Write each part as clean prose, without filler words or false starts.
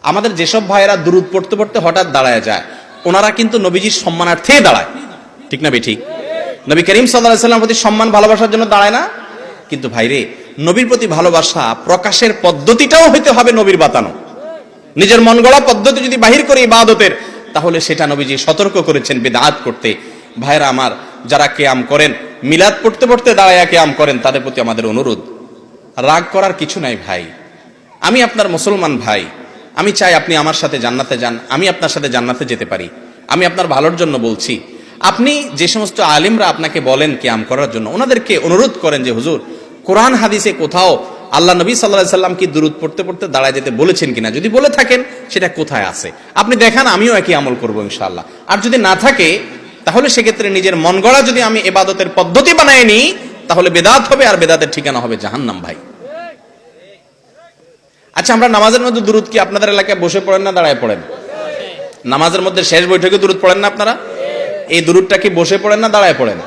আমাদের যেসব ভাইয়েরা দুরূদ পড়তে পড়তে হঠাৎ দাঁড়ায় যায়, ওনারা কিন্তু নবীজির সম্মানার্থে দাঁড়ায়, ঠিক না বেঠিক? নবী করিম সাল্লাল্লাহু আলাইহি ওয়াসাল্লামের প্রতি সম্মান ভালোবাসার জন্য দাঁড়ায় না? কিন্তু ভাইরে, নবীর প্রতি ভালোবাসা প্রকাশের পদ্ধতিটাও হইতে হবে নবীর বাতানো। নিজের মন গড়া পদ্ধতি যদি বাহির করে ইবাদতের, তাহলে সেটা নবীজি সতর্ক করেছেন বিদআত করতে। ভাইরা আমার, যারা কিয়াম করেন, মিলাদ পড়তে পড়তে দাঁড়ায়া কিয়াম করেন, তাদের প্রতি আমাদের অনুরোধ, রাগ করার কিছু নাই ভাই। আমি আপনার মুসলমান ভাই, আমি চাই আপনি আমার সাথে জান্নাতে যান, আমি আপনার সাথে জান্নাতে যেতে পারি। আমি আপনার ভালোর জন্য বলছি। আপনি যে সমস্ত আলেমরা আপনাকে বলেন কিয়াম করার জন্য, ওনাদেরকে অনুরোধ করেন যে হুজুর, কোরআন হাদিসে কোথাও আল্লাহ নবী সাল্লাল্লাহু আলাইহি সাল্লাম কি দুরূদ পড়তে পড়তে দাঁড়ায় যেতে বলেছেন কিনা, যদি বলে থাকেন সেটা কোথায় আছে আপনি দেখান, আমিও একই আমল করব ইনশাআল্লাহ। আর যদি না থাকে, তাহলে সেক্ষেত্রে নিজের মন গড়া যদি আমি ইবাদতের পদ্ধতি বানায় নিই, তাহলে বেদাত হবে, আর বেদাতের ঠিকানা হবে জাহান্নাম। ভাই আচ্ছা, আমরা নামাজের মধ্যে দুরূদ কি আপনাদের এলাকায় বসে পড়েন না দাঁড়ায় পড়েন? নামাজের মধ্যে শেষ বৈঠকে দুরূদ পড়েন না আপনারা? এই দুরূদটা কি বসে পড়েন না দাঁড়ায় পড়েন?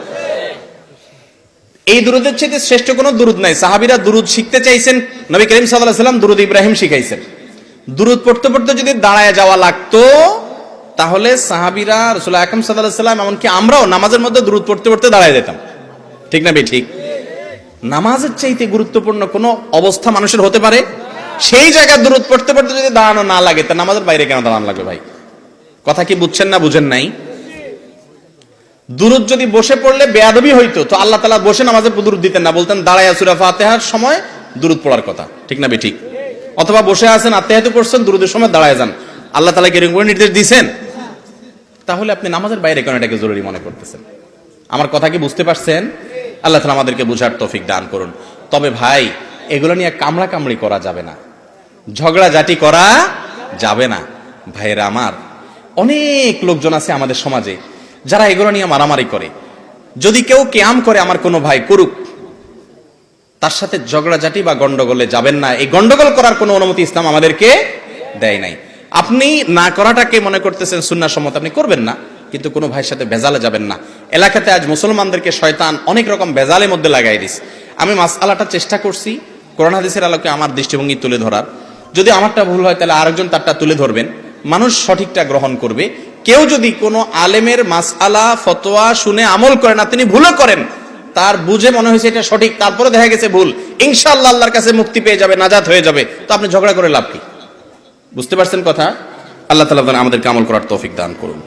এই দুরূদের চেয়ে শ্রেষ্ঠ কোনো দুরূদ নাই। সাহাবীরা দুরূদ শিখতে চাইছেন, নবী করিম সাল্লাল্লাহু আলাইহি ওয়াসাল্লাম দুরূদ ইব্রাহিম শিখাইছেন। দুরূদ পড়তে পড়তে যদি দাঁড়ায় যাওয়া লাগতো, তাহলে সাহাবীরা, রাসূল আকরাম সাল্লাল্লাহু আলাইহি ওয়াসাল্লাম, এমনকি আমরাও নামাজের মধ্যে দুরূদ পড়তে পড়তে দাঁড়ায় যেতাম, ঠিক না ঠিক? নামাজের চাইতে গুরুত্বপূর্ণ কোনো অবস্থা মানুষের হতে পারে? সেই জায়গায় দুরূদ পড়তে পড়তে যদি দাঁড়ানো না লাগে, তা নামাজের বাইরে কেন দাঁড়ানো লাগবে? ভাই কথা কি বুঝছেন না বুঝেন নাই? দুরূদ যদি বসে পড়লে বেয়াদবি হইতো, তো আল্লাহ তাআলা বসে নামাজে দুরূদ দিতেন না, বলতেন দাঁড়ায়া সূরা ফাতিহার সময় দুরূদ পড়ার কথা, ঠিক না ঠিক? অথবা বসে আছেন, আত্তাহিয়াতু করছেন, দুরূদের সময় দাঁড়ায় যান। আল্লাহ তাআলা কি এরকম করে নির্দেশ দিয়েছেন? তাহলে আপনি নামাজের বাইরে কেন এটাকে জরুরি মনে করতেছেন? আমার কথা কি বুঝতে পারছেন? আল্লাহ তাআলা আমাদেরকে বুঝার তৌফিক দান করুন। তবে ভাই, এগুলো নিয়ে কামড়া কামড়ি করা যাবে না, ঝগড়াঝাটি করা যাবে না। ভাইরা আমার, অনেক লোকজন আছে আমাদের সমাজে যারা এগুলো নিয়ে মারামারি করে। যদি কেউ কিয়াম করে, আমার কোনো ভাই করুক, তার সাথে ঝগড়াঝাটি বা গন্ডগোলে যাবেন না। এই গন্ডগোল করার কোনো অনুমতি ইসলাম আমাদেরকে দেয় নাই। আপনি না করাটাকে মনে করতেছেন সুন্নাহ সম্মত, আপনি করবেন না, কিন্তু কোনো ভাইয়ের সাথে ভেজালে যাবেন না। এলাকাতে আজ মুসলমানদেরকে শয়তান অনেক রকম ভেজালের মধ্যে লাগাই দিস। আমি মাসআলাটা চেষ্টা করছি কোরআন হাদিসের আলোকে আমার দৃষ্টিভঙ্গি তুলে ধরার। যদি আমারটা ভুল হয়, তাহলে আরেকজন তারটা তুলে ধরবেন, মানুষ সঠিকটা গ্রহণ করবে। কেউ যদি কোনো আলেমের মাসআলা ফতোয়া শুনে আমল করে না, তিনি ভুলও করেন, তার বুঝে মনে হয়েছে এটা সঠিক, তারপরে দেখা গেছে ভুল, ইনশাআল্লাহ আল্লাহর কাছে মুক্তি পেয়ে যাবে, নাজাত হয়ে যাবে, তো আপনি ঝগড়া করে লাভ কি? বুঝতে পারছেন কথা? আল্লাহ তাআলা আমাদেরকে আমল করার তৌফিক দান করুন।